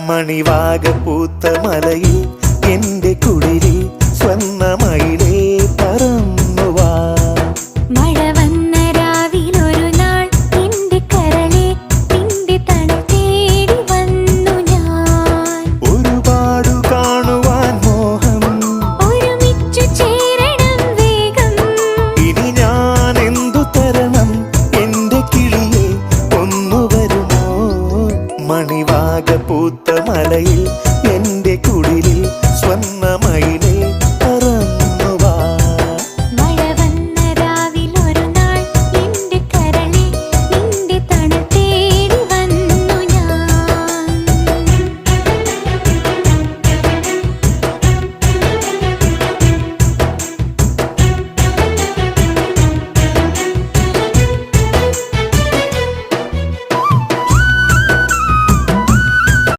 മണിവാക പൂത്ത മലയിൽ എന്റെ കുളിരിൽ സ്വർണ്ണമയിലേ പറന്നുവാ. മഴ വന്ന രാവിലൊരു നാൾ എന്റെ കരളെ നിന്റെ തണൽ തേടി വന്നു ഞാൻ. ഒരുപാട് കാണുവാൻ മോഹം, ഒരുമിച്ചു ചേരണം വേഗം. ഇനി ഞാൻ എന്തു തരണം എന്റെ കിളിയെ ഒന്നു വരുമോ? മണിവാക പൂത്ത മലയിൽ